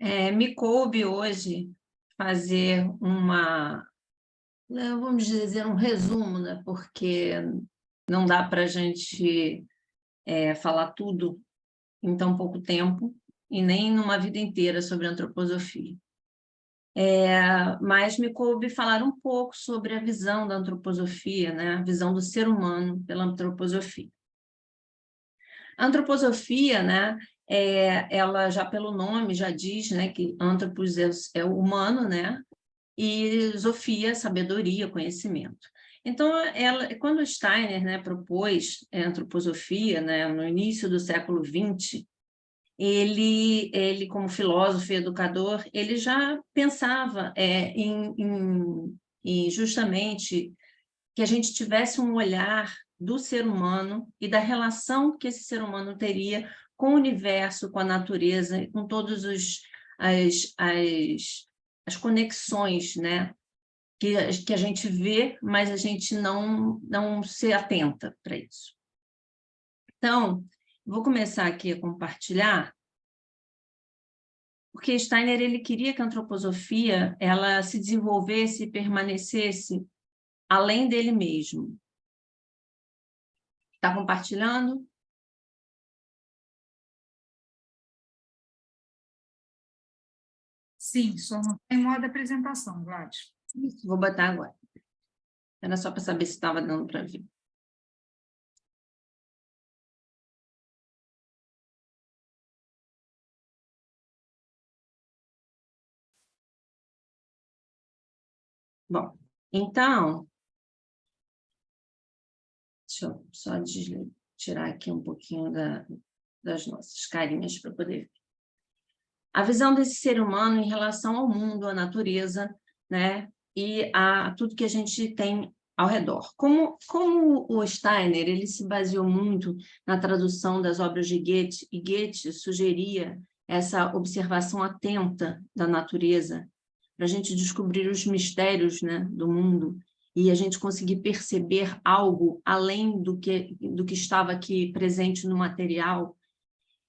Me coube hoje fazer vamos dizer, um resumo, né? Porque não dá para a gente falar tudo em tão pouco tempo e nem numa vida inteira sobre antroposofia. Mas me coube falar um pouco sobre a visão da antroposofia, né? A visão do ser humano pela antroposofia. A antroposofia, né? Ela já pelo nome já diz, né, que antropos é o humano, né? E Sofia, sabedoria, conhecimento. Então, quando Steiner, né, propôs a antroposofia, né, no início do século XX, ele como filósofo e educador, ele já pensava em justamente que a gente tivesse um olhar do ser humano e da relação que esse ser humano teria com o universo, com a natureza, com todas as conexões, né, que a gente vê, mas a gente não se atenta para isso. Então, vou começar aqui a compartilhar, porque Steiner ele queria que a antroposofia ela se desenvolvesse e permanecesse além dele mesmo. Está compartilhando? Sim, só não tem modo apresentação, Gladys. Isso, vou botar agora. Era só para saber se estava dando para ver. Bom, então, deixa eu só tirar aqui um pouquinho das nossas carinhas para poder ver. A visão desse ser humano em relação ao mundo, à natureza, né, e a tudo que a gente tem ao redor. Como o Steiner ele se baseou muito na tradução das obras de Goethe, e Goethe sugeria essa observação atenta da natureza, para a gente descobrir os mistérios, né, do mundo, e a gente conseguir perceber algo além do que estava aqui presente no material.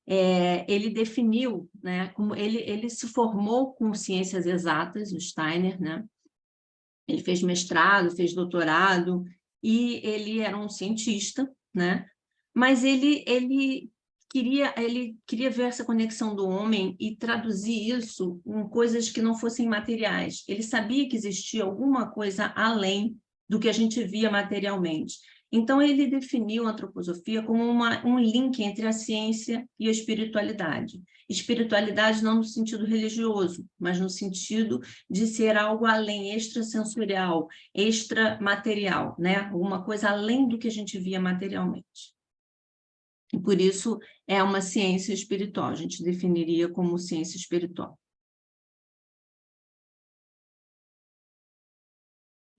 Ele definiu, né, como ele se formou com ciências exatas, o Steiner, né? Ele fez mestrado, fez doutorado, e ele era um cientista, né? Mas ele queria ver essa conexão do homem e traduzir isso em coisas que não fossem materiais. Ele sabia que existia alguma coisa além do que a gente via materialmente. Então, ele definiu a antroposofia como um link entre a ciência e a espiritualidade. Espiritualidade não no sentido religioso, mas no sentido de ser algo além, extrasensorial, extramaterial, né? Alguma coisa além do que a gente via materialmente. E por isso é uma ciência espiritual, a gente definiria como ciência espiritual.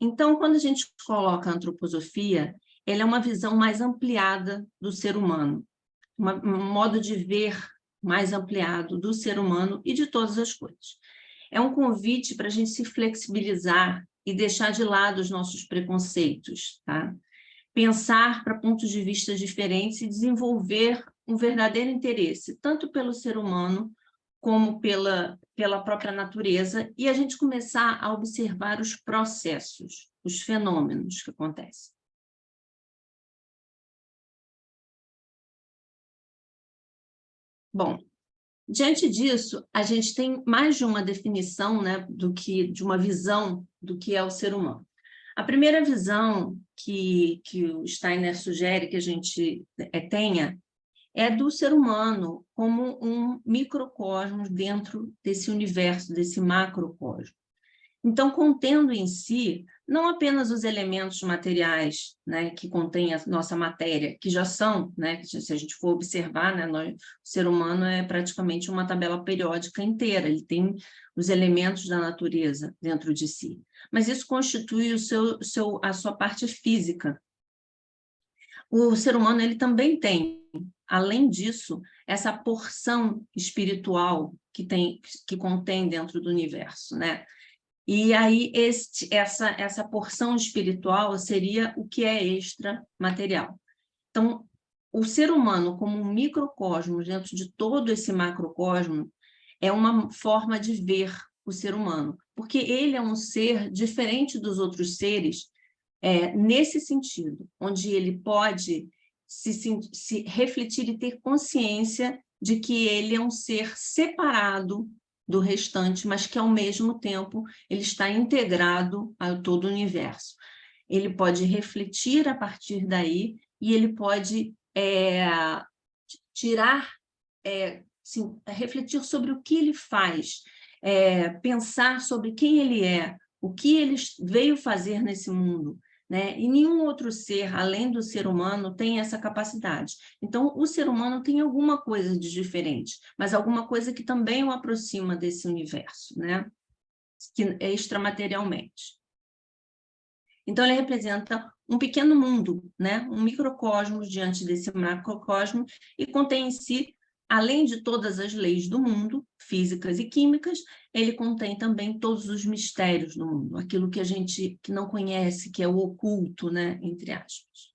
Então, quando a gente coloca a antroposofia, ela é uma visão mais ampliada do ser humano, um modo de ver mais ampliado do ser humano e de todas as coisas. É um convite para a gente se flexibilizar e deixar de lado os nossos preconceitos, tá? Pensar para pontos de vista diferentes e desenvolver um verdadeiro interesse, tanto pelo ser humano como pela própria natureza, e a gente começar a observar os processos, os fenômenos que acontecem. Bom, diante disso, a gente tem mais de uma definição, né, de uma visão do que é o ser humano. A primeira visão que o Steiner sugere que a gente tenha é do ser humano como um microcosmos dentro desse universo, desse macrocosmos. Então, contendo em si não apenas os elementos materiais, né, que contém a nossa matéria, que já são, né, se a gente for observar, né, o ser humano é praticamente uma tabela periódica inteira, ele tem os elementos da natureza dentro de si, mas isso constitui a sua parte física. O ser humano ele também tem, além disso, essa porção espiritual que contém dentro do universo, né? E aí essa porção espiritual seria o que é extramaterial. Então, o ser humano como um microcosmos dentro de todo esse macrocosmo é uma forma de ver o ser humano, porque ele é um ser diferente dos outros seres, nesse sentido, onde ele pode se refletir e ter consciência de que ele é um ser separado do restante, mas que, ao mesmo tempo, ele está integrado a todo o universo. Ele pode refletir a partir daí e ele pode tirar, assim, refletir sobre o que ele faz, pensar sobre quem ele é, o que ele veio fazer nesse mundo, né? E nenhum outro ser, além do ser humano, tem essa capacidade. Então, o ser humano tem alguma coisa de diferente, mas alguma coisa que também o aproxima desse universo, né? Que é extramaterialmente. Então, ele representa um pequeno mundo, né? Um microcosmos diante desse macrocosmo, e contém em si, além de todas as leis do mundo, físicas e químicas, ele contém também todos os mistérios do mundo, aquilo que a gente que não conhece, que é o oculto, né? Entre aspas.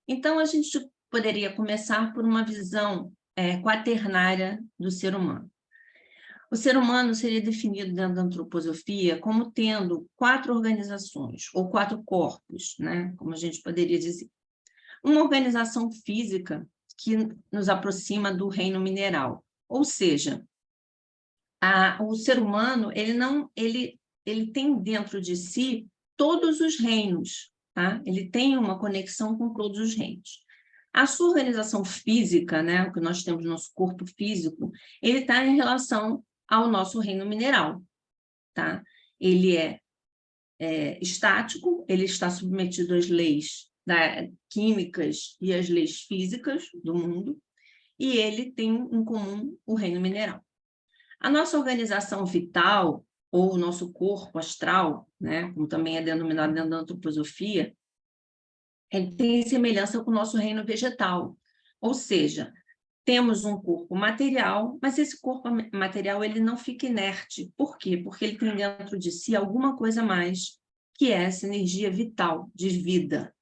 Então, a gente poderia começar por uma visão quaternária do ser humano. O ser humano seria definido dentro da antroposofia como tendo 4 organizações, ou 4 corpos, né? Como a gente poderia dizer. Uma organização física que nos aproxima do reino mineral, ou seja, o ser humano ele tem dentro de si todos os reinos, tá? Ele tem uma conexão com todos os reinos. A sua organização física, né, o que nós temos no nosso corpo físico, ele está em relação ao nosso reino mineral, tá? Ele é estático, ele está submetido às leis químicas e às leis físicas do mundo, e ele tem em comum o reino mineral. A nossa organização vital, ou o nosso corpo astral, né, como também é denominado dentro da antroposofia, ele tem semelhança com o nosso reino vegetal, ou seja, temos um corpo material, mas esse corpo material ele não fica inerte. Por quê? Porque ele tem dentro de si alguma coisa a mais, que é essa energia vital, de vida.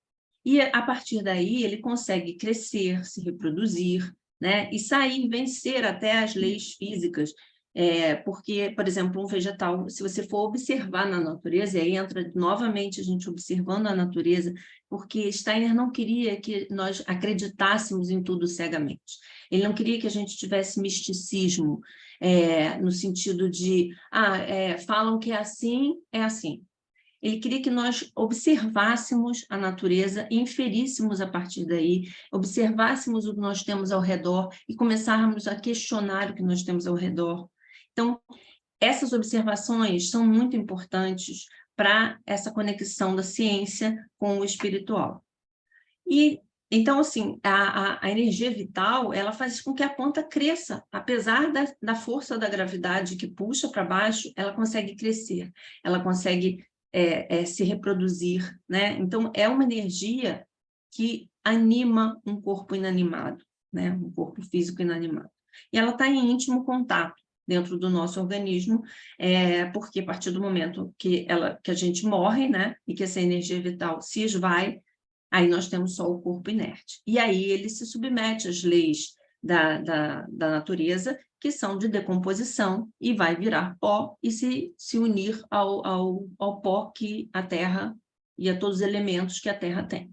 E, a partir daí, ele consegue crescer, se reproduzir, né? E sair, vencer até as leis físicas. Porque, por exemplo, um vegetal, se você for observar na natureza, e aí entra novamente a gente observando a natureza, porque Steiner não queria que nós acreditássemos em tudo cegamente. Ele não queria que a gente tivesse misticismo, no sentido de, falam que é assim, é assim. Ele queria que nós observássemos a natureza e inferíssemos a partir daí, observássemos o que nós temos ao redor e começáramos a questionar o que nós temos ao redor. Então, essas observações são muito importantes para essa conexão da ciência com o espiritual. E, então, assim, a energia vital, ela faz com que a planta cresça. Apesar da força da gravidade que puxa para baixo, ela consegue crescer, ela consegue se reproduzir, né? Então, é uma energia que anima um corpo inanimado, né? Um corpo físico inanimado. E ela está em íntimo contato dentro do nosso organismo, porque a partir do momento que a gente morre, né? E que essa energia vital se esvai, aí nós temos só o corpo inerte. E aí ele se submete às leis da natureza, que são de decomposição, e vai virar pó e se unir ao pó que a Terra e a todos os elementos que a Terra tem.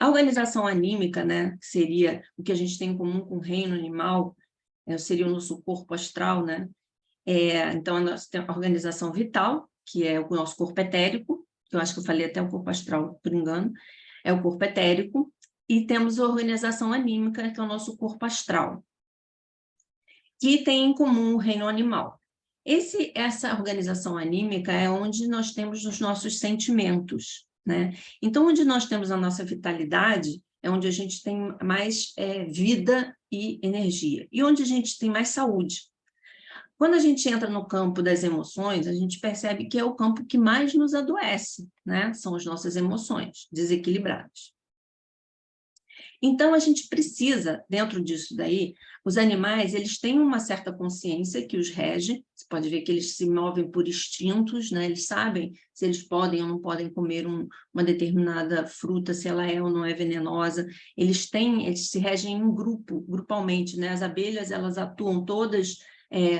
A organização anímica, né, que seria o que a gente tem em comum com o reino animal, seria o nosso corpo astral, né? Então, nós temos a organização vital, que é o nosso corpo etérico, que eu acho que eu falei até o corpo astral, por engano, é o corpo etérico, e temos a organização anímica, que é o nosso corpo astral, que tem em comum o reino animal. Essa organização anímica é onde nós temos os nossos sentimentos, né? Então, onde nós temos a nossa vitalidade, é onde a gente tem mais vida e energia, e onde a gente tem mais saúde. Quando a gente entra no campo das emoções, a gente percebe que é o campo que mais nos adoece, né? São as nossas emoções desequilibradas. Então, a gente precisa, dentro disso daí, os animais, eles têm uma certa consciência que os rege, você pode ver que eles se movem por instintos, né? Eles sabem se eles podem ou não podem comer uma determinada fruta, se ela é ou não é venenosa, eles se regem em grupo, grupalmente, né? As abelhas, elas atuam todas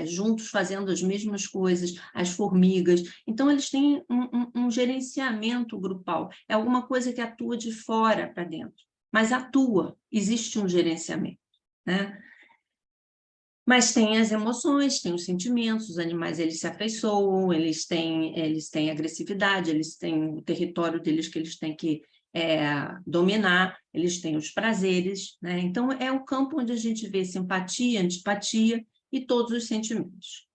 juntos fazendo as mesmas coisas, as formigas. Então, eles têm um gerenciamento grupal, é alguma coisa que atua de fora para dentro, mas atua, existe um gerenciamento, né? Mas tem as emoções, tem os sentimentos, os animais eles se afeiçoam, eles têm agressividade, eles têm o território deles que eles têm que dominar, eles têm os prazeres, né? Então, é o campo onde a gente vê simpatia, antipatia e todos os sentimentos.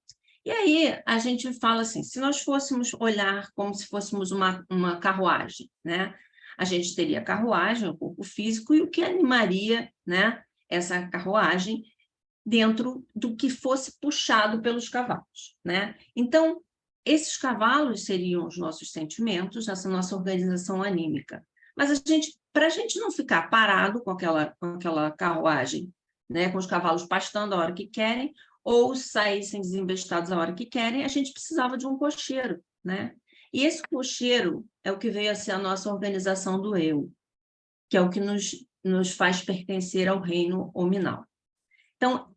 E aí, a gente fala assim, se nós fôssemos olhar como se fôssemos uma carruagem, né? A gente teria a carruagem, o corpo físico, e o que animaria, né, essa carruagem dentro do que fosse puxado pelos cavalos, né? Então, esses cavalos seriam os nossos sentimentos, essa nossa organização anímica. Mas para a gente não ficar parado com aquela carruagem, né, com os cavalos pastando a hora que querem, ou saíssem desembestados a hora que querem, a gente precisava de um cocheiro, né? E esse cocheiro é o que veio a ser a nossa organização do eu, que é o que nos faz pertencer ao reino hominal. Então,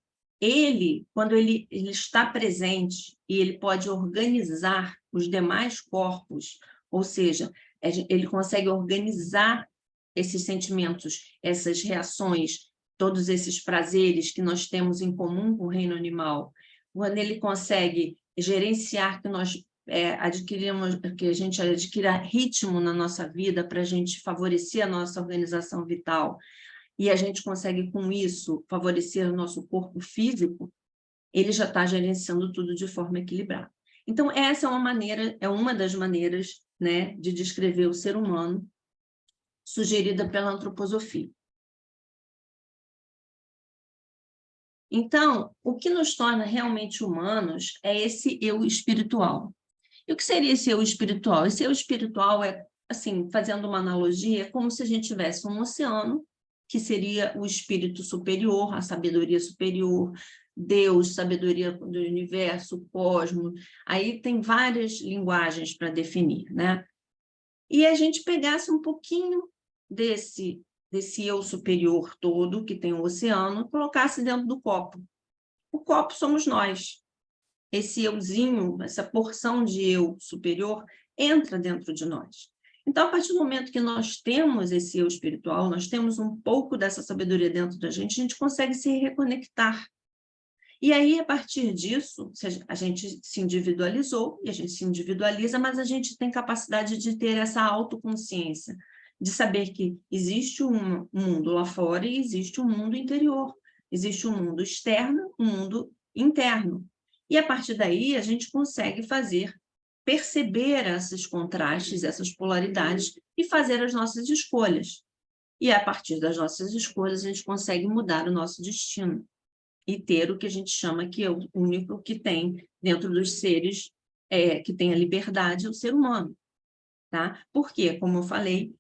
quando ele está presente e ele pode organizar os demais corpos, ou seja, ele consegue organizar esses sentimentos, essas reações, todos esses prazeres que nós temos em comum com o reino animal, quando ele consegue gerenciar que nós que a gente adquira ritmo na nossa vida para a gente favorecer a nossa organização vital, e a gente consegue, com isso, favorecer o nosso corpo físico, ele já está gerenciando tudo de forma equilibrada. Então, essa é uma das maneiras, né, de descrever o ser humano, sugerida pela antroposofia. Então, o que nos torna realmente humanos é esse eu espiritual. E o que seria esse eu espiritual? Esse eu espiritual é, assim, fazendo uma analogia, é como se a gente tivesse um oceano, que seria o espírito superior, a sabedoria superior, Deus, sabedoria do universo, o cosmos. Aí tem várias linguagens para definir, né? E a gente pegasse um pouquinho desse eu superior todo, que tem o oceano, e colocasse dentro do copo. O copo somos nós. Esse euzinho, essa porção de eu superior, entra dentro de nós. Então, a partir do momento que nós temos esse eu espiritual, nós temos um pouco dessa sabedoria dentro da gente, a gente consegue se reconectar. E aí, a partir disso, a gente se individualizou, e a gente se individualiza, mas a gente tem capacidade de ter essa autoconsciência, de saber que existe um mundo lá fora e existe um mundo interior, existe um mundo externo, um mundo interno. E a partir daí, a gente consegue perceber esses contrastes, essas polaridades e fazer as nossas escolhas. E a partir das nossas escolhas, a gente consegue mudar o nosso destino e ter o que a gente chama que é o único que tem dentro dos seres que tem a liberdade, é o ser humano. Tá? Porque, como eu falei,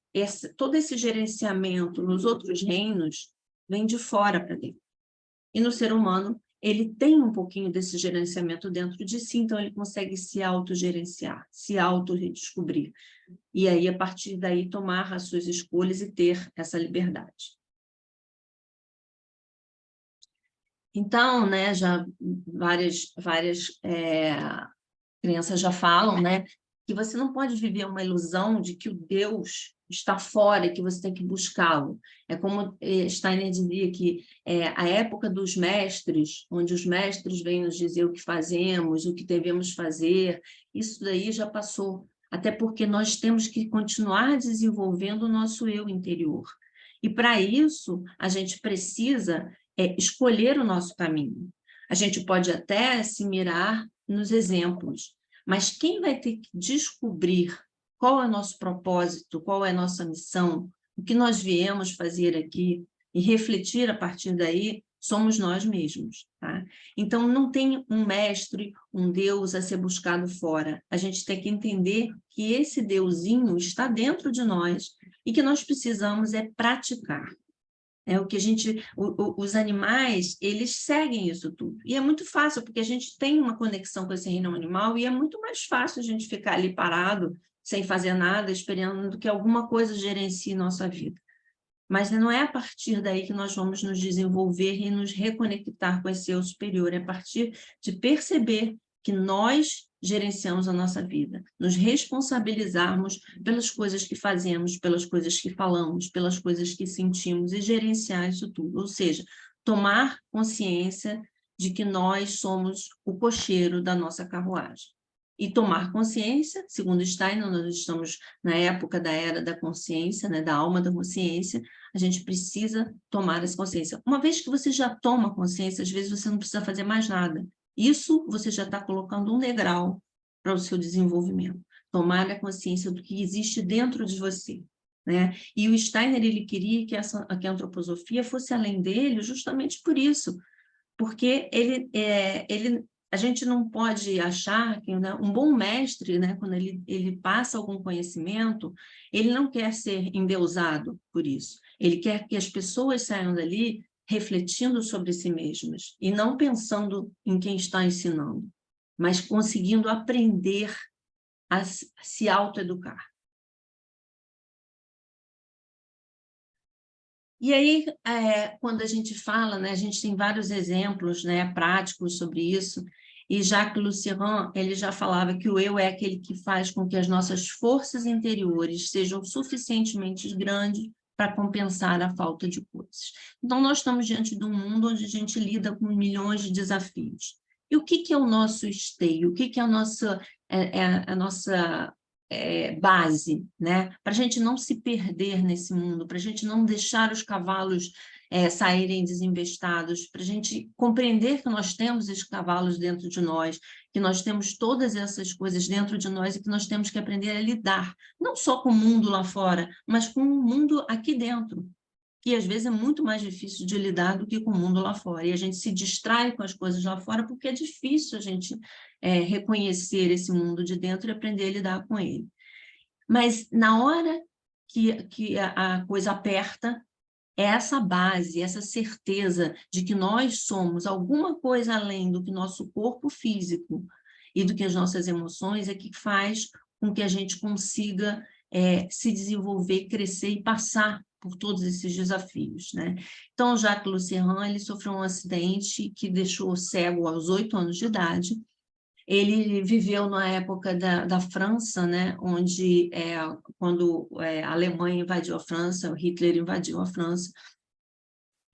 todo esse gerenciamento nos outros reinos vem de fora para dentro. E no ser humano, ele tem um pouquinho desse gerenciamento dentro de si, então ele consegue se autogerenciar, se auto-redescobrir. E aí, a partir daí, tomar as suas escolhas e ter essa liberdade. Então, né, já várias crenças já falam, né, que você não pode viver uma ilusão de que o Deus está fora e que você tem que buscá-lo. É como Steiner dizia que a época dos mestres, onde os mestres vêm nos dizer o que fazemos, o que devemos fazer, isso daí já passou, até porque nós temos que continuar desenvolvendo o nosso eu interior. E, para isso, a gente precisa escolher o nosso caminho. A gente pode até se mirar nos exemplos, mas quem vai ter que descobrir qual é o nosso propósito, qual é a nossa missão, o que nós viemos fazer aqui e refletir a partir daí, somos nós mesmos. Tá? Então, não tem um mestre, um Deus a ser buscado fora. A gente tem que entender que esse Deusinho está dentro de nós e que nós precisamos praticar. O que a gente, os animais, eles seguem isso tudo. E é muito fácil, porque a gente tem uma conexão com esse reino animal e é muito mais fácil a gente ficar ali parado, sem fazer nada, esperando que alguma coisa gerencie nossa vida. Mas não é a partir daí que nós vamos nos desenvolver e nos reconectar com esse eu superior, é a partir de perceber que nós gerenciamos a nossa vida, nos responsabilizarmos pelas coisas que fazemos, pelas coisas que falamos, pelas coisas que sentimos e gerenciar isso tudo. Ou seja, tomar consciência de que nós somos o cocheiro da nossa carruagem. E tomar consciência, segundo Steiner, nós estamos na época da era da consciência, né, da alma da consciência, a gente precisa tomar essa consciência. Uma vez que você já toma consciência, às vezes você não precisa fazer mais nada. Isso você já está colocando um degrau para o seu desenvolvimento. Tomar a consciência do que existe dentro de você. Né? E o Steiner ele queria que a antroposofia fosse além dele justamente por isso, porque a gente não pode achar que, né, um bom mestre, né, quando ele passa algum conhecimento, ele não quer ser endeusado por isso. Ele quer que as pessoas saiam dali refletindo sobre si mesmas e não pensando em quem está ensinando, mas conseguindo aprender a se autoeducar. E aí, quando a gente fala, né, a gente tem vários exemplos, né, práticos sobre isso, e Jacques Lussiran, ele já falava que o eu é aquele que faz com que as nossas forças interiores sejam suficientemente grandes para compensar a falta de coisas. Então, nós estamos diante de um mundo onde a gente lida com milhões de desafios. E o que é o nosso esteio? O que é a nossa base, né? Para a gente não se perder nesse mundo, para a gente não deixar os cavalos saírem desinvestados, para a gente compreender que nós temos esses cavalos dentro de nós, que nós temos todas essas coisas dentro de nós e que nós temos que aprender a lidar, não só com o mundo lá fora, mas com o mundo aqui dentro, que às vezes é muito mais difícil de lidar do que com o mundo lá fora. E a gente se distrai com as coisas lá fora porque é difícil a gente reconhecer esse mundo de dentro e aprender a lidar com ele. Mas na hora que a coisa aperta, é essa base, essa certeza de que nós somos alguma coisa além do que nosso corpo físico e do que as nossas emoções é que faz com que a gente consiga se desenvolver, crescer e passar por todos esses desafios, né? Então, Jacques Lussiran, ele sofreu um acidente que deixou cego aos 8 anos de idade. Ele viveu na época da França, né, onde, quando a Alemanha invadiu a França, o Hitler invadiu a França,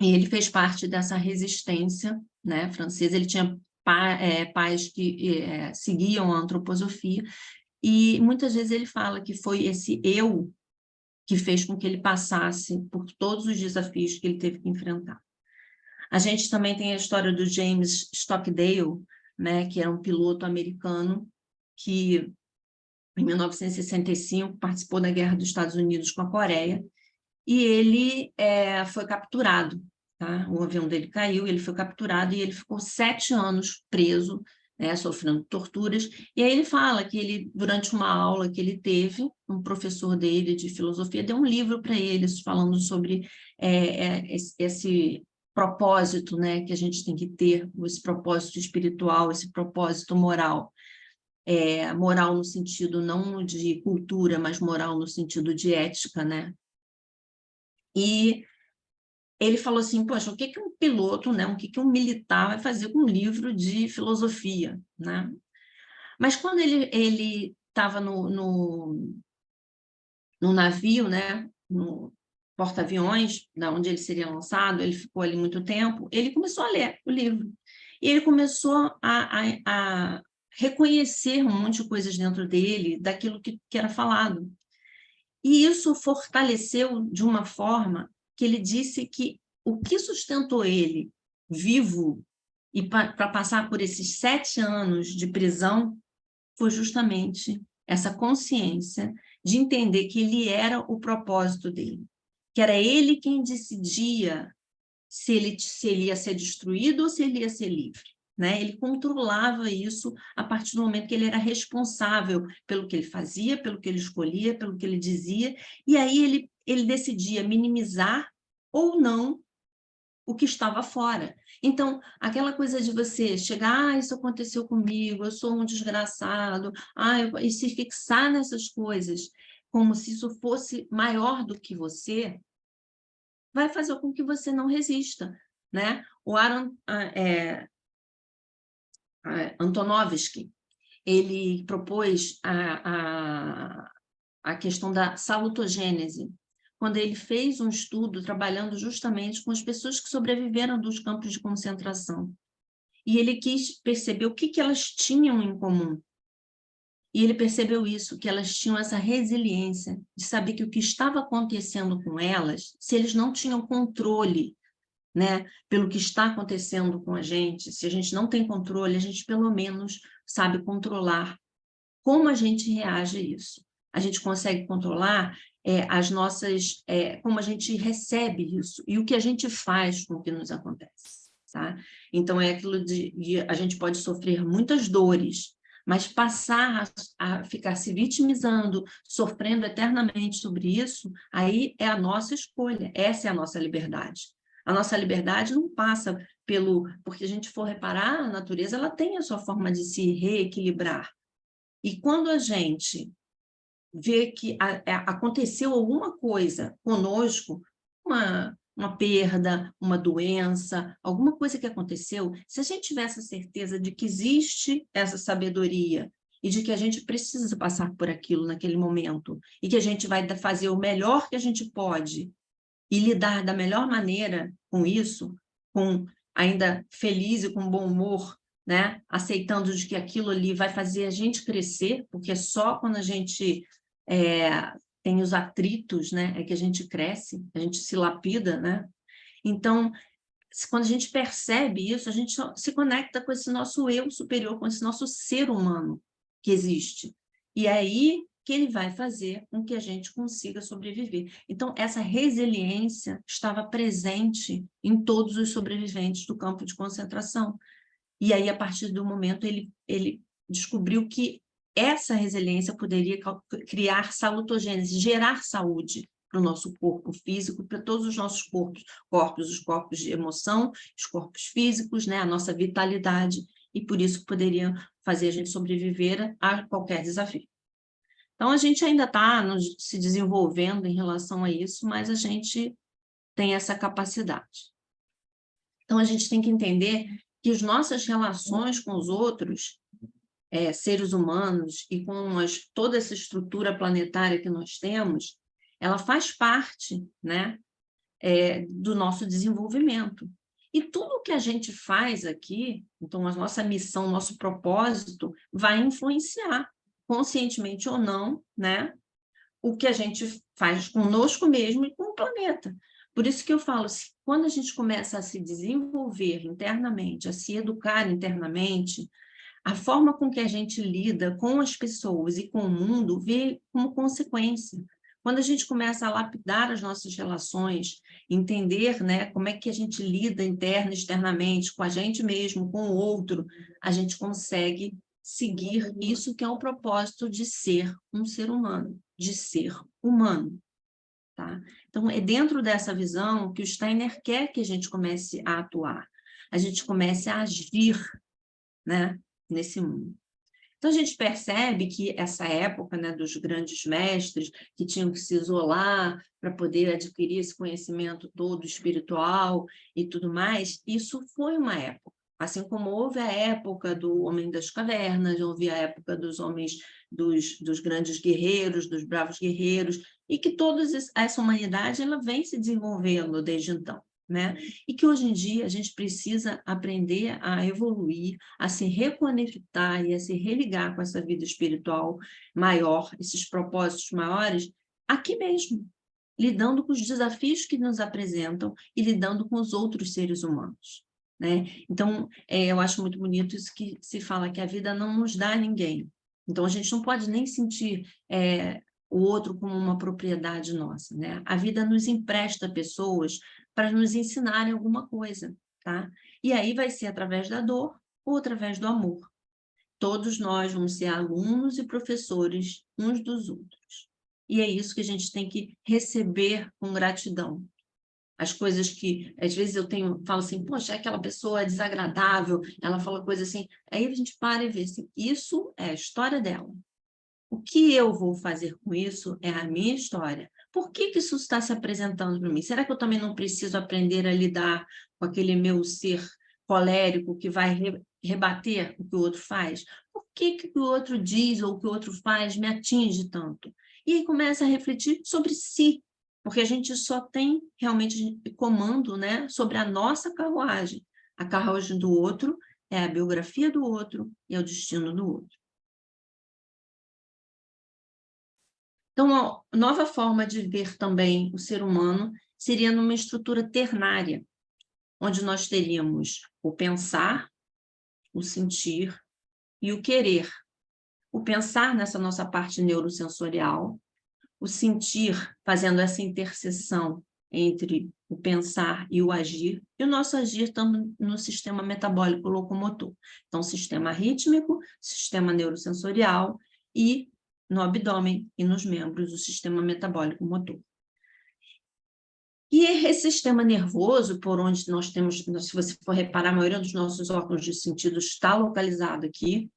e ele fez parte dessa resistência, né, francesa. Ele tinha pais que seguiam a antroposofia, e muitas vezes ele fala que foi esse eu que fez com que ele passasse por todos os desafios que ele teve que enfrentar. A gente também tem a história do James Stockdale, né, que era um piloto americano que, em 1965, participou da Guerra dos Estados Unidos com a Coreia, e ele foi capturado. Tá? O avião dele caiu, ele foi capturado e ele ficou 7 anos preso, né, sofrendo torturas. E aí ele fala que ele, durante uma aula que ele teve, um professor dele de filosofia deu um livro para eles falando sobre esse propósito, né, que a gente tem que ter, esse propósito espiritual, esse propósito moral. Moral no sentido não de cultura, mas moral no sentido de ética, né? E ele falou assim, poxa, o que um piloto, né, o que um militar vai fazer com um livro de filosofia, né? Mas quando ele estava no navio, né, no porta-aviões, da onde ele seria lançado, ele ficou ali muito tempo, ele começou a ler o livro. E ele começou a reconhecer um monte de coisas dentro dele, daquilo que era falado. E isso fortaleceu de uma forma que ele disse que o que sustentou ele vivo e para passar por esses 7 anos de prisão foi justamente essa consciência de entender que ele era o propósito dele, que era ele quem decidia se ele ia ser destruído ou se ele ia ser livre. Né? Ele controlava isso a partir do momento que ele era responsável pelo que ele fazia, pelo que ele escolhia, pelo que ele dizia, e aí ele decidia minimizar ou não o que estava fora. Então, aquela coisa de você chegar, isso aconteceu comigo, eu sou um desgraçado, e se fixar nessas coisas como se isso fosse maior do que você, vai fazer com que você não resista, né? O Aaron Antonovsky, ele propôs a questão da salutogênese, quando ele fez um estudo trabalhando justamente com as pessoas que sobreviveram dos campos de concentração. E ele quis perceber o que elas tinham em comum. E ele percebeu isso, que elas tinham essa resiliência de saber que o que estava acontecendo com elas, se eles não tinham controle, né, pelo que está acontecendo com a gente, se a gente não tem controle, a gente pelo menos sabe controlar como a gente reage a isso. A gente consegue controlar as nossas, como a gente recebe isso e o que a gente faz com o que nos acontece. Tá? Então, é aquilo de a gente pode sofrer muitas dores, mas passar a ficar se vitimizando, sofrendo eternamente sobre isso, aí é a nossa escolha, essa é a nossa liberdade. A nossa liberdade não passa porque a gente for reparar, a natureza ela tem a sua forma de se reequilibrar. E quando a gente vê que aconteceu alguma coisa conosco, uma perda, uma doença, alguma coisa que aconteceu, se a gente tiver essa certeza de que existe essa sabedoria e de que a gente precisa passar por aquilo naquele momento e que a gente vai fazer o melhor que a gente pode e lidar da melhor maneira com isso, com ainda feliz e com bom humor, né? Aceitando de que aquilo ali vai fazer a gente crescer, porque só quando a gente tem os atritos, né, é que a gente cresce, a gente se lapida, né? Então, quando a gente percebe isso, a gente se conecta com esse nosso eu superior, com esse nosso ser humano que existe. E é aí que ele vai fazer com que a gente consiga sobreviver. Então, essa resiliência estava presente em todos os sobreviventes do campo de concentração. E aí, a partir do momento, ele descobriu que essa resiliência poderia criar salutogênese, gerar saúde para o nosso corpo físico, para todos os nossos corpos, os corpos de emoção, os corpos físicos, né, a nossa vitalidade, e por isso poderia fazer a gente sobreviver a qualquer desafio. Então, a gente ainda está se desenvolvendo em relação a isso, mas a gente tem essa capacidade. Então, a gente tem que entender que as nossas relações com os outros, seres humanos, e com toda essa estrutura planetária que nós temos, ela faz parte, né, do nosso desenvolvimento. E tudo que a gente faz aqui, então a nossa missão, o nosso propósito, vai influenciar, conscientemente ou não, né, o que a gente faz conosco mesmo e com o planeta. Por isso que eu falo, quando a gente começa a se desenvolver internamente, a se educar internamente, a forma com que a gente lida com as pessoas e com o mundo vê como consequência. Quando a gente começa a lapidar as nossas relações, entender, né, como é que a gente lida interna e externamente, com a gente mesmo, com o outro, a gente consegue seguir isso que é o propósito de ser um ser humano, de ser humano. Tá? Então, é dentro dessa visão que o Steiner quer que a gente comece a atuar, a gente comece a agir, né, nesse mundo. Então, a gente percebe que essa época, né, dos grandes mestres que tinham que se isolar para poder adquirir esse conhecimento todo espiritual e tudo mais, isso foi uma época. Assim como houve a época do homem das cavernas, houve a época dos homens, dos grandes guerreiros, dos bravos guerreiros, e que toda essa humanidade ela vem se desenvolvendo desde então. Né? E que hoje em dia a gente precisa aprender a evoluir, a se reconectar e a se religar com essa vida espiritual maior, esses propósitos maiores, aqui mesmo, lidando com os desafios que nos apresentam e lidando com os outros seres humanos. Né? Então, eu acho muito bonito isso que se fala, que a vida não nos dá a ninguém. Então, a gente não pode nem sentir o outro como uma propriedade nossa. Né? A vida nos empresta pessoas para nos ensinarem alguma coisa, tá? E aí vai ser através da dor ou através do amor. Todos nós vamos ser alunos e professores uns dos outros. E é isso que a gente tem que receber com gratidão. as coisas que, às vezes falo assim, poxa, aquela pessoa é desagradável, ela fala coisa assim, aí a gente para e vê assim, isso é a história dela. O que eu vou fazer com isso é a minha história. Por que isso está se apresentando para mim? Será que eu também não preciso aprender a lidar com aquele meu ser colérico que vai rebater o que o outro faz? Por que o outro diz ou o que o outro faz me atinge tanto? E aí começa a refletir sobre si, porque a gente só tem realmente comando, né, sobre a nossa carruagem. A carruagem do outro é a biografia do outro e é o destino do outro. Então, a nova forma de ver também o ser humano seria numa estrutura ternária, onde nós teríamos o pensar, o sentir e o querer. O pensar nessa nossa parte neurosensorial, o sentir fazendo essa interseção entre o pensar e o agir, e o nosso agir estando no sistema metabólico locomotor. Então, sistema rítmico, sistema neurosensorial e no abdômen e nos membros, o sistema metabólico motor. E esse sistema nervoso, por onde nós temos, se você for reparar, a maioria dos nossos órgãos de sentido está localizado aqui,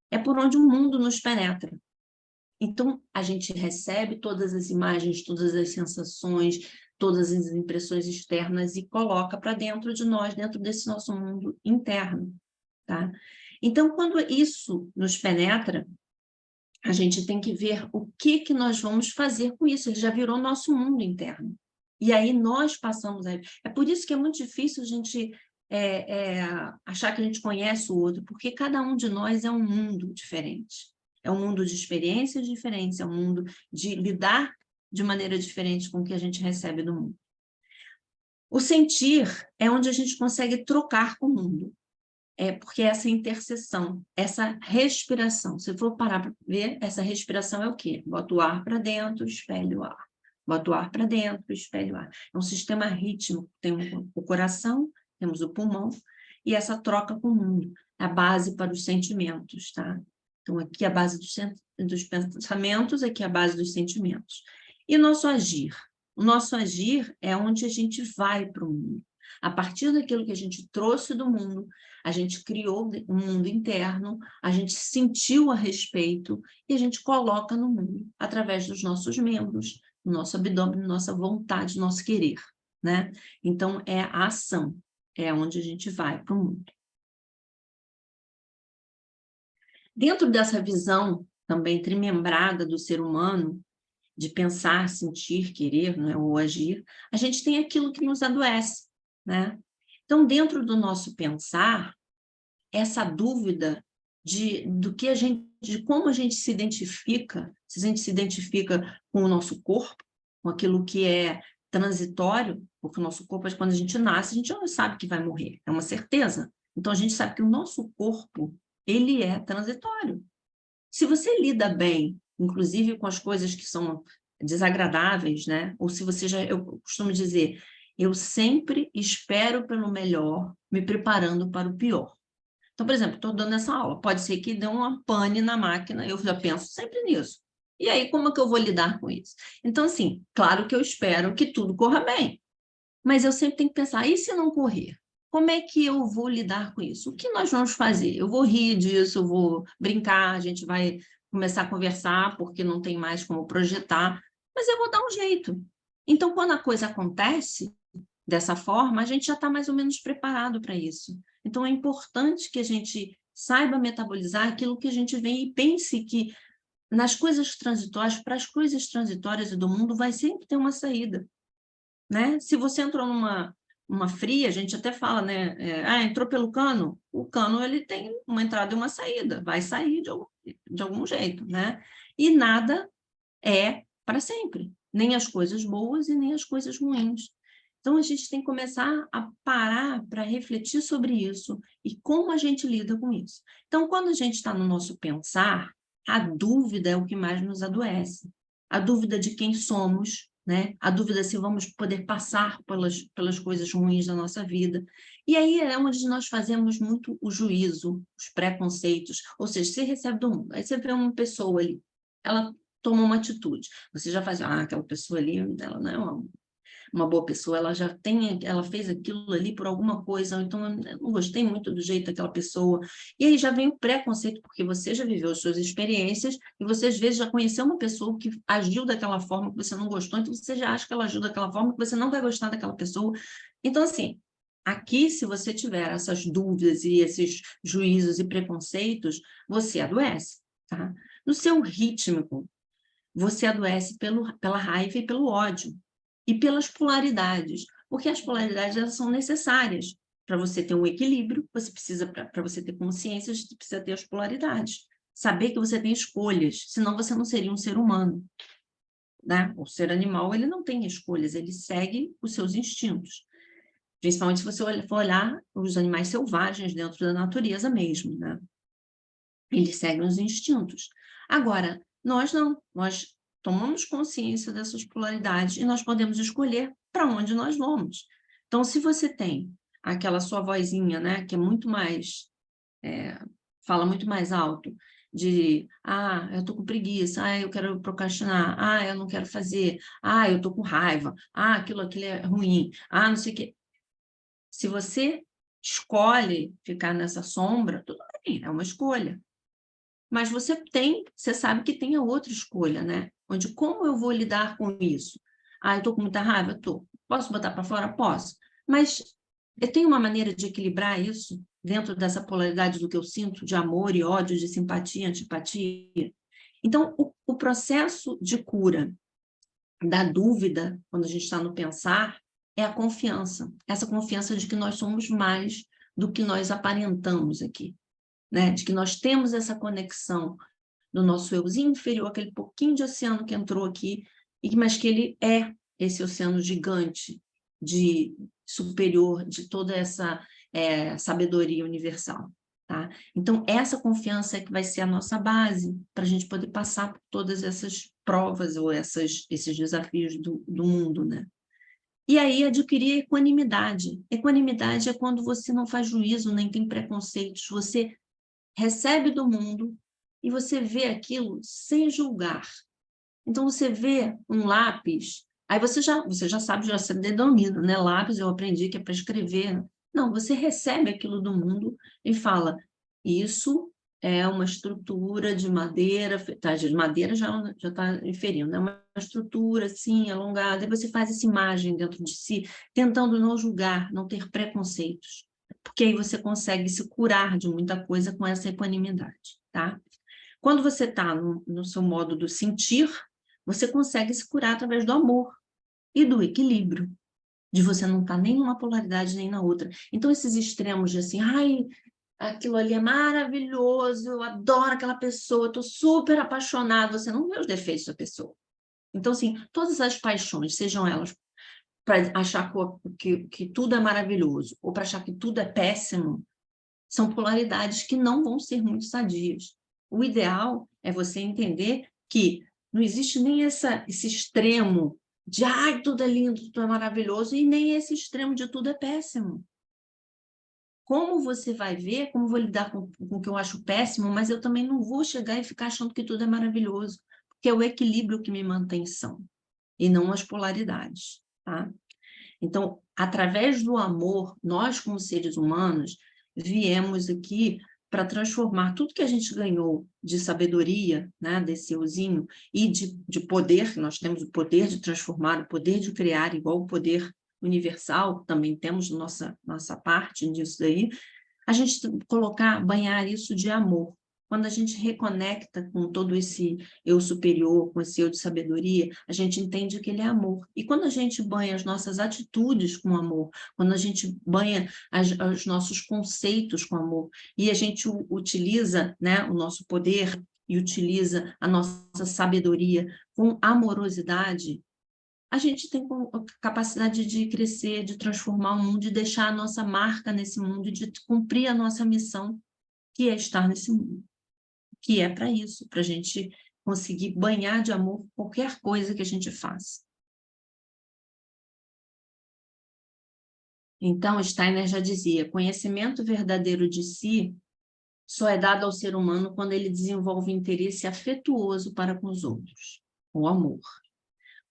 é por onde o mundo nos penetra. Então, a gente recebe todas as imagens, todas as sensações, todas as impressões externas e coloca para dentro de nós, dentro desse nosso mundo interno, tá? Então, quando isso nos penetra, a gente tem que ver o que nós vamos fazer com isso. Ele já virou nosso mundo interno. E aí nós passamos a... É por isso que é muito difícil a gente achar que a gente conhece o outro, porque cada um de nós é um mundo diferente. É um mundo de experiências diferentes, é um mundo de lidar de maneira diferente com o que a gente recebe do mundo. O sentir é onde a gente consegue trocar com o mundo. Porque essa interseção, essa respiração, se for parar para ver, essa respiração é o quê? Bota o ar para dentro, espelha o ar. Bota o ar para dentro, espelha o ar. É um sistema rítmico, tem o coração, temos o pulmão, e essa troca com o mundo, a base para os sentimentos, tá? Então, aqui a base dos pensamentos, aqui a base dos sentimentos. E o nosso agir? O nosso agir é onde a gente vai para o mundo. A partir daquilo que a gente trouxe do mundo, a gente criou um mundo interno, a gente sentiu a respeito e a gente coloca no mundo, através dos nossos membros, do nosso abdômen, nossa vontade, nosso querer, né? Então, é a ação, é onde a gente vai para o mundo. Dentro dessa visão também trimembrada do ser humano, de pensar, sentir, querer, né, ou agir, a gente tem aquilo que nos adoece, né? Então, dentro do nosso pensar, essa dúvida de como a gente se identifica, se a gente se identifica com o nosso corpo, com aquilo que é transitório, porque o nosso corpo, quando a gente nasce, a gente não sabe que vai morrer, é uma certeza. Então, a gente sabe que o nosso corpo, ele é transitório. Se você lida bem, inclusive com as coisas que são desagradáveis, né? Ou se você eu costumo dizer, eu sempre espero pelo melhor, me preparando para o pior. Então, por exemplo, estou dando essa aula, pode ser que dê uma pane na máquina, eu já penso sempre nisso. E aí, como é que eu vou lidar com isso? Então, assim, claro que eu espero que tudo corra bem, mas eu sempre tenho que pensar, e se não correr? Como é que eu vou lidar com isso? O que nós vamos fazer? Eu vou rir disso, eu vou brincar, a gente vai começar a conversar, porque não tem mais como projetar, mas eu vou dar um jeito. Então, quando a coisa acontece dessa forma, a gente já está mais ou menos preparado para isso. Então, é importante que a gente saiba metabolizar aquilo que a gente vem e pense que nas coisas transitórias, para as coisas transitórias do mundo, vai sempre ter uma saída, né? Se você entrou numa fria, a gente até fala, né? Entrou pelo cano, o cano ele tem uma entrada e uma saída, vai sair de algum jeito, né? E nada é para sempre, nem as coisas boas e nem as coisas ruins. Então, a gente tem que começar a parar para refletir sobre isso e como a gente lida com isso. Então, quando a gente está no nosso pensar, a dúvida é o que mais nos adoece. A dúvida de quem somos, né? A dúvida se vamos poder passar pelas coisas ruins da nossa vida. E aí é onde nós fazemos muito o juízo, os preconceitos. Ou seja, você recebe do mundo, aí você vê uma pessoa ali, ela toma uma atitude. Você já faz, aquela pessoa ali, ela não é uma... uma boa pessoa, ela fez aquilo ali por alguma coisa, ou então eu não gostei muito do jeito daquela pessoa. E aí já vem o preconceito, porque você já viveu as suas experiências e você às vezes já conheceu uma pessoa que agiu daquela forma que você não gostou, então você já acha que ela agiu daquela forma que você não vai gostar daquela pessoa. Então, assim, aqui, se você tiver essas dúvidas e esses juízos e preconceitos, você adoece, tá? No seu ritmo, você adoece pela raiva e pelo ódio, e pelas polaridades, porque as polaridades elas são necessárias. Para você ter um equilíbrio, você precisa, para você ter consciência, você precisa ter as polaridades. Saber que você tem escolhas, senão você não seria um ser humano. Né? O ser animal, ele não tem escolhas, ele segue os seus instintos. Principalmente se você for olhar os animais selvagens dentro da natureza mesmo, né? Eles seguem os instintos. Agora, nós não, nós tomamos consciência dessas polaridades e nós podemos escolher para onde nós vamos. Então, se você tem aquela sua vozinha, né, que é muito mais, fala muito mais alto, de, eu estou com preguiça, eu quero procrastinar, eu não quero fazer, eu estou com raiva, aquilo é ruim, não sei o quê. Se você escolhe ficar nessa sombra, tudo bem, é uma escolha. Mas você sabe que tem a outra escolha, né? Onde como eu vou lidar com isso? Eu estou com muita raiva? Estou. Posso botar para fora? Posso. Mas eu tenho uma maneira de equilibrar isso dentro dessa polaridade do que eu sinto, de amor e ódio, de simpatia e antipatia. Então, o processo de cura da dúvida, quando a gente está no pensar, é a confiança. Essa confiança de que nós somos mais do que nós aparentamos aqui. Né? De que nós temos essa conexão do nosso euzinho inferior, aquele pouquinho de oceano que entrou aqui, mas que ele é esse oceano gigante, de superior, de toda essa sabedoria universal. Tá? Então, essa confiança é que vai ser a nossa base para a gente poder passar por todas essas provas ou esses desafios do mundo, né? E aí adquirir equanimidade. Equanimidade é quando você não faz juízo, nem tem preconceitos, você recebe do mundo e você vê aquilo sem julgar. Então, você vê um lápis, aí você já sabe, já se denomina, né? Lápis, eu aprendi que é para escrever. Não, você recebe aquilo do mundo e fala, isso é uma estrutura de madeira, de madeira já está inferindo, né? Uma estrutura assim, alongada, e você faz essa imagem dentro de si, tentando não julgar, não ter preconceitos, porque aí você consegue se curar de muita coisa com essa equanimidade, tá? Quando você está no seu modo do sentir, você consegue se curar através do amor e do equilíbrio, de você não estar nem numa polaridade nem na outra. Então, esses extremos de assim, aquilo ali é maravilhoso, eu adoro aquela pessoa, estou super apaixonado, você não vê os defeitos da pessoa. Então, assim, todas as paixões, sejam elas para achar que tudo é maravilhoso ou para achar que tudo é péssimo, são polaridades que não vão ser muito sadias. O ideal é você entender que não existe nem esse extremo de tudo é lindo, tudo é maravilhoso, e nem esse extremo de tudo é péssimo. Como você vai ver, como vou lidar com o que eu acho péssimo, mas eu também não vou chegar e ficar achando que tudo é maravilhoso, porque é o equilíbrio que me mantém são, e não as polaridades. Tá? Então, através do amor, nós, como seres humanos, viemos aqui para transformar tudo que a gente ganhou de sabedoria, né, desse euzinho, e de poder, nós temos o poder de transformar, o poder de criar, igual o poder universal, também temos nossa parte disso daí, a gente banhar isso de amor. Quando a gente reconecta com todo esse eu superior, com esse eu de sabedoria, a gente entende que ele é amor. E quando a gente banha as nossas atitudes com amor, quando a gente banha os nossos conceitos com amor, e a gente utiliza, né, o nosso poder e utiliza a nossa sabedoria com amorosidade, a gente tem capacidade de crescer, de transformar o mundo, de deixar a nossa marca nesse mundo, de cumprir a nossa missão, que é estar nesse mundo. Que é para isso, para a gente conseguir banhar de amor qualquer coisa que a gente faça. Então, Steiner já dizia, conhecimento verdadeiro de si só é dado ao ser humano quando ele desenvolve interesse afetuoso para com os outros, o amor.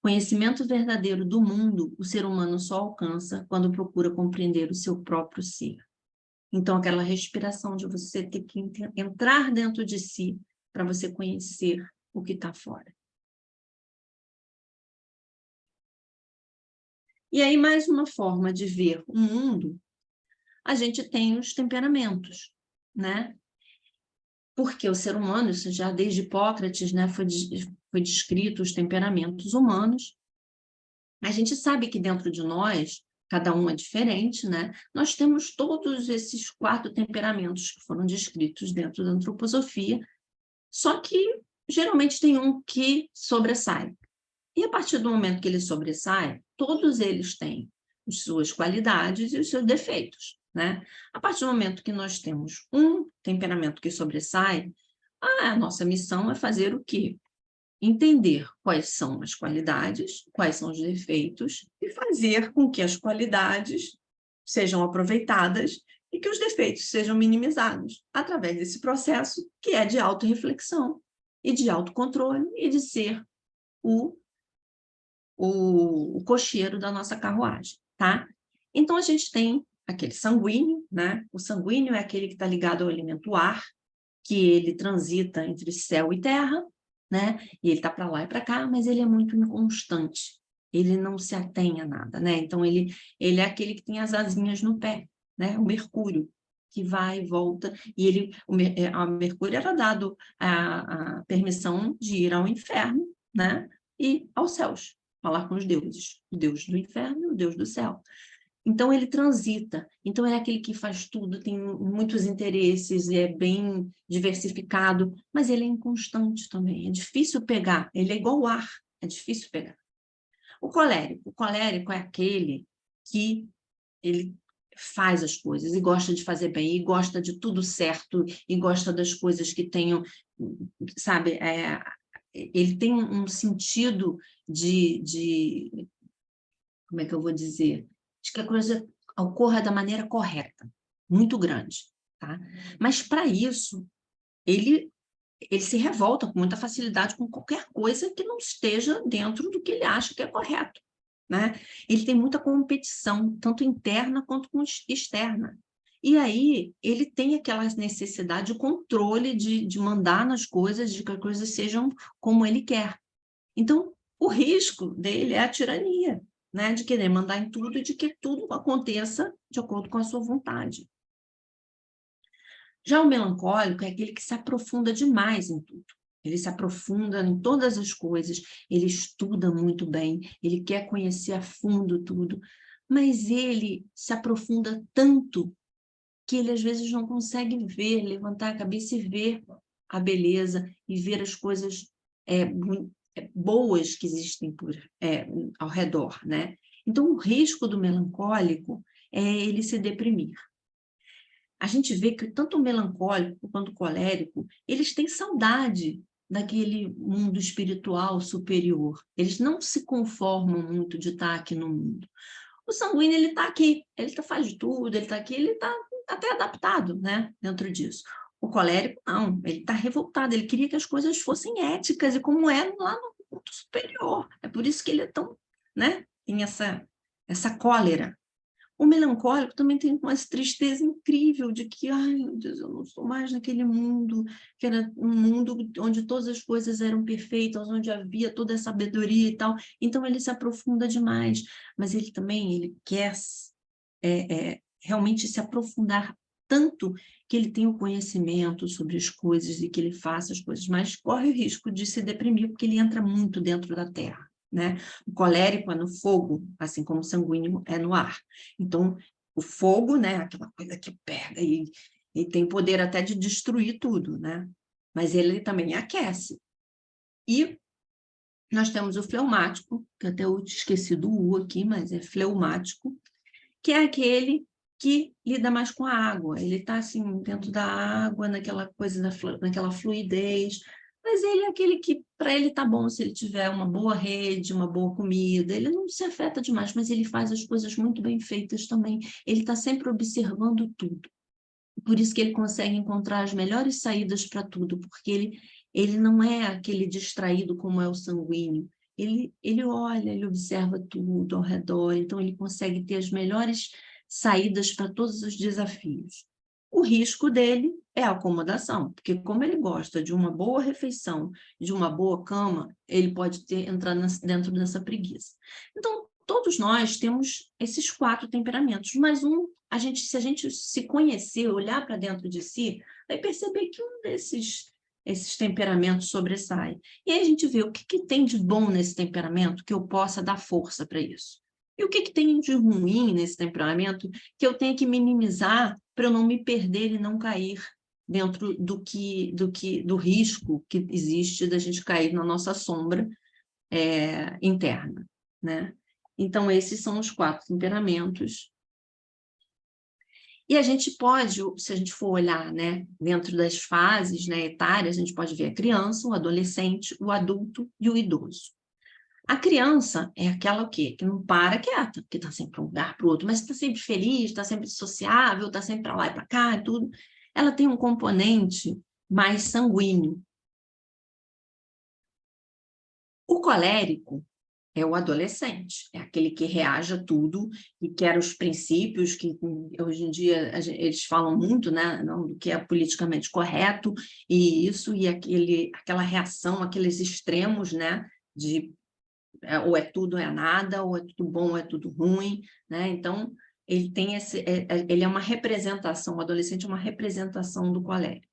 Conhecimento verdadeiro do mundo, o ser humano só alcança quando procura compreender o seu próprio ser. Então, aquela respiração de você ter que entrar dentro de si para você conhecer o que está fora. E aí, mais uma forma de ver o mundo, a gente tem os temperamentos, né? Porque o ser humano, isso já desde Hipócrates, né, foi descrito os temperamentos humanos. A gente sabe que dentro de nós, cada um é diferente, né? Nós temos todos esses 4 temperamentos que foram descritos dentro da antroposofia, só que geralmente tem um que sobressai. E a partir do momento que ele sobressai, todos eles têm as suas qualidades e os seus defeitos, né? A partir do momento que nós temos um temperamento que sobressai, a nossa missão é fazer o quê? Entender quais são as qualidades, quais são os defeitos e fazer com que as qualidades sejam aproveitadas e que os defeitos sejam minimizados através desse processo que é de autorreflexão e de autocontrole e de ser o cocheiro da nossa carruagem, tá? Então, a gente tem aquele sanguíneo, né? O sanguíneo é aquele que está ligado ao elemento ar, que ele transita entre céu e terra, né? E ele está para lá e para cá, mas ele é muito inconstante. Ele não se atém a nada, né? Então, ele é aquele que tem as asinhas no pé, né? O Mercúrio, que vai e volta. E a Mercúrio era dado a permissão de ir ao inferno, né? E aos céus, falar com os deuses. O deus do inferno e o deus do céu. Então, ele transita. Então, é aquele que faz tudo, tem muitos interesses, é bem diversificado, mas ele é inconstante também. É difícil pegar. Ele é igual o ar, é difícil pegar. O colérico é aquele que ele faz as coisas e gosta de fazer bem, e gosta de tudo certo, e gosta das coisas que tenham, sabe, ele tem um sentido de como é que eu vou dizer? De que a coisa ocorra da maneira correta, muito grande, tá? Mas, para isso, ele se revolta com muita facilidade com qualquer coisa que não esteja dentro do que ele acha que é correto, né? Ele tem muita competição, tanto interna quanto externa. E aí, ele tem aquela necessidade de controle, de mandar nas coisas, de que as coisas sejam como ele quer. Então, o risco dele é a tirania, né? De querer mandar em tudo e de que tudo aconteça de acordo com a sua vontade. Já o melancólico é aquele que se aprofunda demais em tudo. Ele se aprofunda em todas as coisas, ele estuda muito bem, ele quer conhecer a fundo tudo, mas ele se aprofunda tanto que ele às vezes não consegue ver, levantar a cabeça e ver a beleza e ver as coisas boas que existem ao redor, né? Então, o risco do melancólico é ele se deprimir. A gente vê que tanto o melancólico quanto o colérico, eles têm saudade daquele mundo espiritual superior. Eles não se conformam muito de estar aqui no mundo. O sanguíneo, ele está aqui, ele faz tudo, ele está aqui, ele está até adaptado, né, dentro disso. O colérico, não, ele está revoltado, ele queria que as coisas fossem éticas e como é lá no mundo superior. É por isso que ele é tão, né, tem essa cólera. O melancólico também tem uma tristeza incrível de que, ai, meu Deus, eu não sou mais naquele mundo, que era um mundo onde todas as coisas eram perfeitas, onde havia toda a sabedoria e tal. Então, ele se aprofunda demais, mas ele também ele quer realmente se aprofundar tanto que ele tem o conhecimento sobre as coisas e que ele faça as coisas, mas corre o risco de se deprimir porque ele entra muito dentro da terra, né? O colérico é no fogo, assim como o sanguíneo é no ar. Então, o fogo, né, aquela coisa que pega e tem poder até de destruir tudo, né? Mas ele também aquece. E nós temos o fleumático, que até eu esqueci do U aqui, mas é fleumático, que é aquele que lida mais com a água. Ele está assim, dentro da água, naquela coisa, naquela fluidez, mas ele é aquele que, para ele tá bom se ele tiver uma boa rede, uma boa comida, ele não se afeta demais, mas ele faz as coisas muito bem feitas também. Ele está sempre observando tudo. Por isso que ele consegue encontrar as melhores saídas para tudo, porque ele não é aquele distraído como é o sanguíneo. ele olha, ele observa tudo ao redor, então ele consegue ter as melhores saídas para todos os desafios. O risco dele é a acomodação, porque como ele gosta de uma boa refeição, de uma boa cama, ele pode entrar dentro dessa preguiça. Então, todos nós temos esses 4 temperamentos, mas se a gente se conhecer, olhar para dentro de si, vai perceber que um esses temperamentos sobressai. E aí a gente vê o que tem de bom nesse temperamento que eu possa dar força para isso. E o que tem de ruim nesse temperamento que eu tenho que minimizar para eu não me perder e não cair dentro do risco que existe da gente cair na nossa sombra interna, né? Então, esses são os 4 temperamentos. E a gente pode, se a gente for olhar, né, dentro das fases, né, etárias, a gente pode ver a criança, o adolescente, o adulto e o idoso. A criança é aquela o quê? Que não para quieta, que está sempre para um lugar para o outro, mas está sempre feliz, está sempre sociável, está sempre para lá e para cá e tudo. Ela tem um componente mais sanguíneo. O colérico é o adolescente, é aquele que reage a tudo e quer os princípios, que hoje em dia eles falam muito, né, do que é politicamente correto, e isso, e aquela reação, aqueles extremos, né, de ou é tudo ou é nada, ou é tudo bom ou é tudo ruim, né? Então, ele tem ele é uma representação, o adolescente é uma representação do colérico.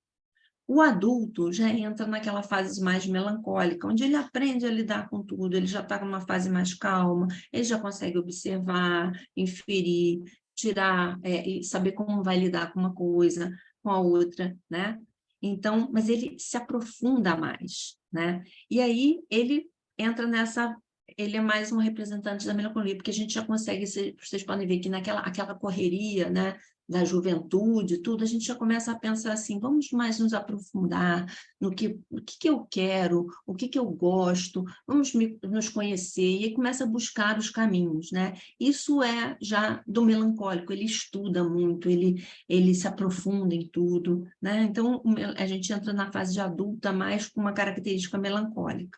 O adulto já entra naquela fase mais melancólica, onde ele aprende a lidar com tudo, ele já está numa fase mais calma, ele já consegue observar, inferir, tirar, e saber como vai lidar com uma coisa, com a outra, né? Então, mas ele se aprofunda mais, né? E aí ele entra ele é mais um representante da melancolia, porque a gente já consegue, vocês podem ver que aquela correria, né, da juventude, tudo, a gente já começa a pensar assim, vamos mais nos aprofundar no que eu quero, o que eu gosto, vamos nos conhecer, e aí começa a buscar os caminhos, né? Isso é já do melancólico, ele estuda muito, ele se aprofunda em tudo, né? Então, a gente entra na fase de adulta mais com uma característica melancólica.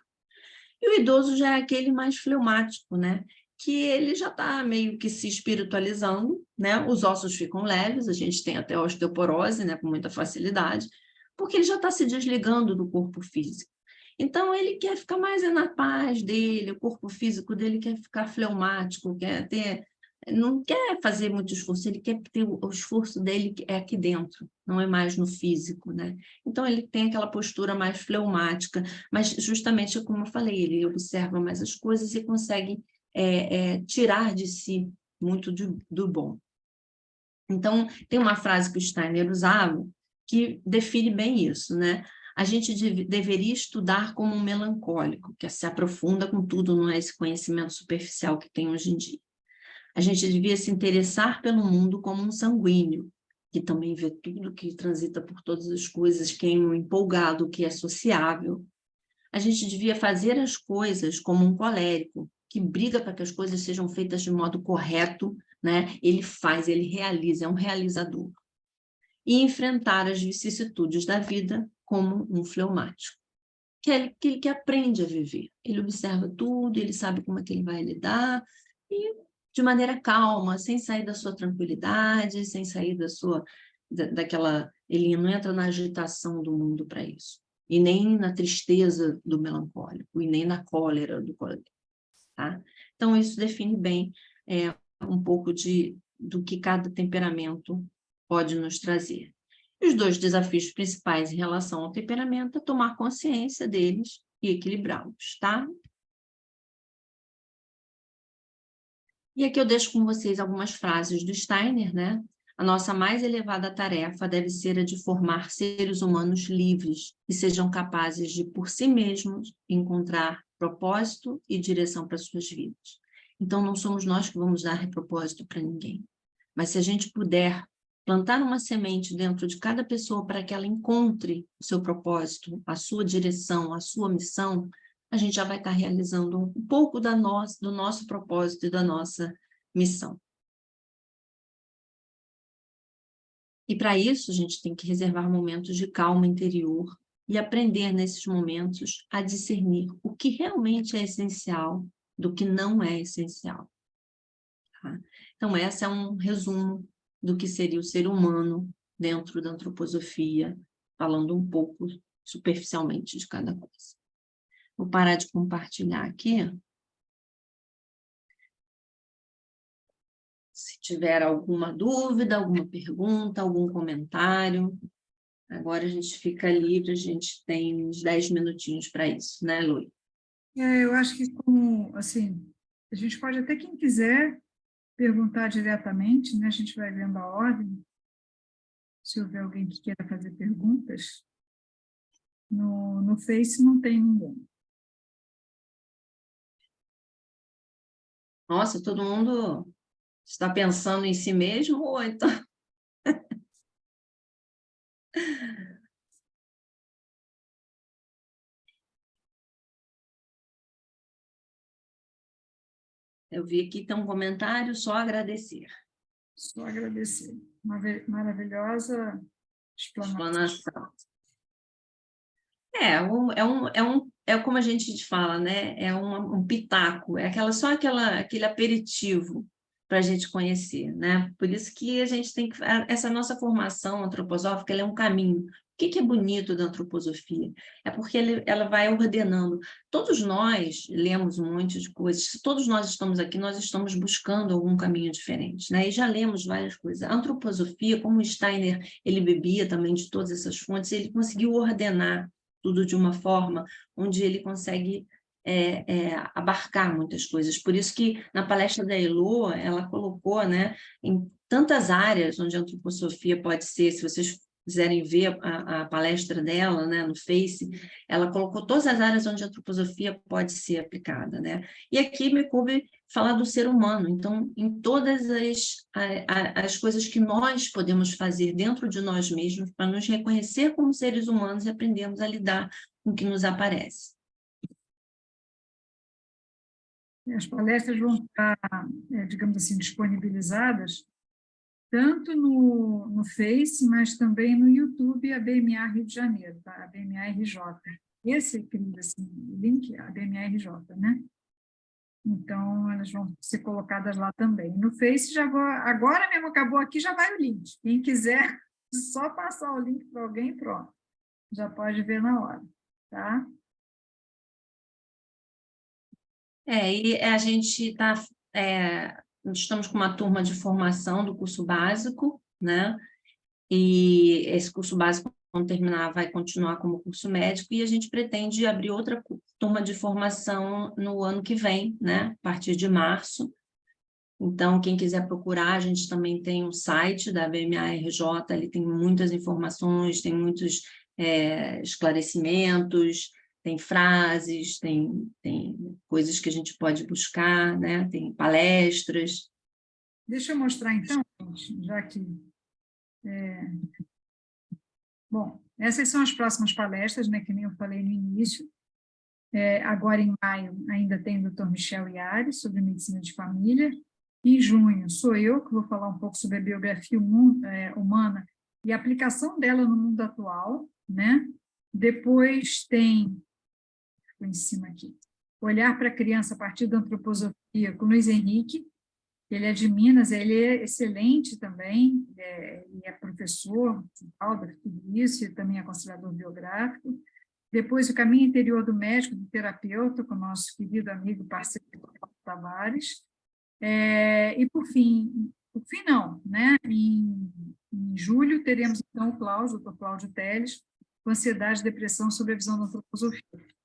E o idoso já é aquele mais fleumático, né? Que ele já está meio que se espiritualizando, né? Os ossos ficam leves, a gente tem até osteoporose, né? Com muita facilidade, porque ele já está se desligando do corpo físico. Então, ele quer ficar mais na paz dele, o corpo físico dele quer ficar fleumático, não quer fazer muito esforço, ele quer ter o esforço dele é aqui dentro, não é mais no físico, né? Então, ele tem aquela postura mais fleumática, mas justamente como eu falei, ele observa mais as coisas e consegue tirar de si muito do bom. Então, tem uma frase que o Steiner usava que define bem isso, né? A gente deveria estudar como um melancólico, que se aprofunda com tudo, não é esse conhecimento superficial que tem hoje em dia. A gente devia se interessar pelo mundo como um sanguíneo, que também vê tudo, que transita por todas as coisas, que é um empolgado, que é sociável. A gente devia fazer as coisas como um colérico, que briga para que as coisas sejam feitas de modo correto, né? Ele faz, ele realiza, é um realizador. E enfrentar as vicissitudes da vida como um fleumático, que é aquele que aprende a viver. Ele observa tudo, ele sabe como é que ele vai lidar, e de maneira calma, sem sair da sua tranquilidade, sem sair daquela... Ele não entra na agitação do mundo para isso, e nem na tristeza do melancólico, e nem na cólera do colérico, tá? Então, isso define bem um pouco do que cada temperamento pode nos trazer. Os 2 desafios principais em relação ao temperamento é tomar consciência deles e equilibrá-los, tá? E aqui eu deixo com vocês algumas frases do Steiner, né? A nossa mais elevada tarefa deve ser a de formar seres humanos livres, que sejam capazes de, por si mesmos, encontrar propósito e direção para suas vidas. Então, não somos nós que vamos dar propósito para ninguém. Mas se a gente puder plantar uma semente dentro de cada pessoa para que ela encontre o seu propósito, a sua direção, a sua missão, a gente já vai estar realizando um pouco do nosso propósito e da nossa missão. E para isso, a gente tem que reservar momentos de calma interior, e aprender nesses momentos a discernir o que realmente é essencial do que não é essencial. Tá? Então, esse é um resumo do que seria o ser humano dentro da antroposofia, falando um pouco superficialmente de cada coisa. Vou parar de compartilhar aqui. Se tiver alguma dúvida, alguma pergunta, algum comentário, agora a gente fica livre, a gente tem uns 10 minutinhos para isso, né, Lui? Eu acho que, como, assim, a gente pode até, quem quiser, perguntar diretamente, né? A gente vai vendo a ordem, se houver alguém que queira fazer perguntas. No Face não tem ninguém. Nossa, todo mundo está pensando em si mesmo ou então... Eu vi aqui tem um comentário, só agradecer. Só agradecer. Uma maravilhosa explanação. Explanação. É como a gente fala, né? É um pitaco, é aquele aperitivo para a gente conhecer, né? Por isso que a gente tem que... Essa nossa formação antroposófica, ela é um caminho. O que é bonito da antroposofia? É porque ela vai ordenando. Todos nós lemos um monte de coisas. Se todos nós estamos aqui, nós estamos buscando algum caminho diferente, né? E já lemos várias coisas. A antroposofia, como o Steiner, ele bebia também de todas essas fontes, ele conseguiu ordenar tudo de uma forma onde ele consegue abarcar muitas coisas. Por isso que na palestra da Elo, ela colocou, né, em tantas áreas onde a antroposofia pode ser, se vocês quiserem ver a palestra dela, né, no Face, ela colocou todas as áreas onde a antroposofia pode ser aplicada, né? E aqui me coube falar do ser humano, então, em todas as coisas que nós podemos fazer dentro de nós mesmos para nos reconhecer como seres humanos e aprendermos a lidar com o que nos aparece. As palestras vão estar, digamos assim, disponibilizadas tanto no Face, mas também no YouTube, a BMA Rio de Janeiro, tá? A BMA RJ. Esse, assim, link, a BMA RJ, né? Então, elas vão ser colocadas lá também. No Face, agora mesmo acabou aqui, já vai o link. Quem quiser, só passar o link para alguém, pronto. Já pode ver na hora, tá? E a gente está... estamos com uma turma de formação do curso básico, né? E esse curso básico, quando terminar, vai continuar como curso médico, e a gente pretende abrir outra turma de formação no ano que vem, né? A partir de março. Então, quem quiser procurar, a gente também tem um site da BMA-RJ, ele tem muitas informações, tem muitos esclarecimentos, tem frases, tem coisas que a gente pode buscar, né? Tem palestras. Deixa eu mostrar, então, já que... Bom, essas são as próximas palestras, né, que nem eu falei no início. Agora, em maio, ainda tem o Dr. Michel Iari, sobre medicina de família. Em junho, sou eu, que vou falar um pouco sobre a biografia humana e a aplicação dela no mundo atual, né? Depois tem, ficou em cima aqui, Olhar para a Criança a partir da Antroposofia, com Luiz Henrique. Ele é de Minas, ele é excelente também, ele é professor de Alba, tudo isso, e também é conselhador biográfico. Depois, O Caminho Interior do Médico, do Terapeuta, com o nosso querido amigo parceiro Tavares. E, por fim não, né? Em julho, teremos, então, o Dr. Cláudio Teles, com Ansiedade e Depressão, sob a visão da antroposofia.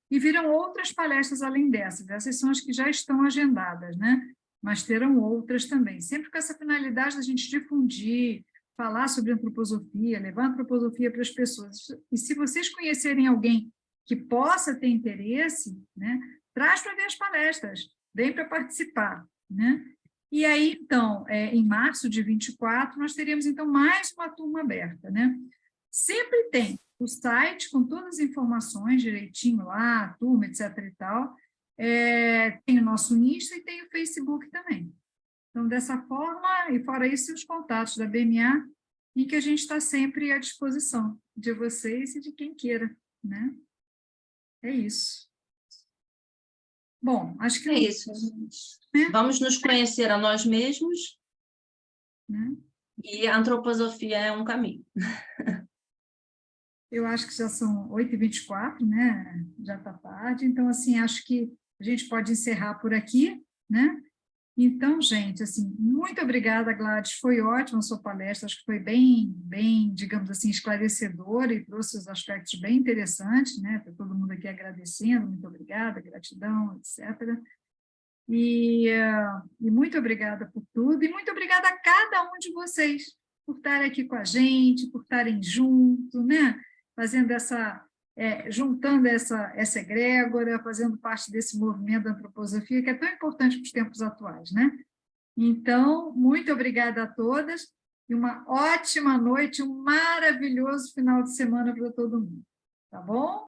E virão outras palestras além dessas, essas são as que já estão agendadas, né? Mas terão outras também, sempre com essa finalidade da gente difundir, falar sobre antroposofia, levar a antroposofia para as pessoas. E se vocês conhecerem alguém que possa ter interesse, né, traz para ver as palestras, vem para participar, né? E aí, então, em março de 24, nós teríamos, então, mais uma turma aberta, né? Sempre tem o site com todas as informações direitinho lá, a turma, etc. e tal. Tem o nosso Insta e tem o Facebook também. Então, dessa forma, e fora isso, os contatos da BMA, em que a gente está sempre à disposição de vocês e de quem queira, né? É isso. Bom, acho que... É isso, gente. Vamos nos conhecer a nós mesmos, né? e a antroposofia é um caminho. Eu acho que já são 8h24, né? Já está tarde, então, assim, acho que a gente pode encerrar por aqui, né? Então, gente, assim, muito obrigada, Gladys, foi ótima a sua palestra, acho que foi bem, digamos assim, esclarecedora e trouxe os aspectos bem interessantes, né? Está todo mundo aqui agradecendo, muito obrigada, gratidão, etc. E muito obrigada por tudo, e muito obrigada a cada um de vocês por estarem aqui com a gente, por estarem junto, né? Fazendo juntando essa egrégora, fazendo parte desse movimento da antroposofia, que é tão importante para os tempos atuais, né? Então, muito obrigada a todas, e uma ótima noite, um maravilhoso final de semana para todo mundo, tá bom?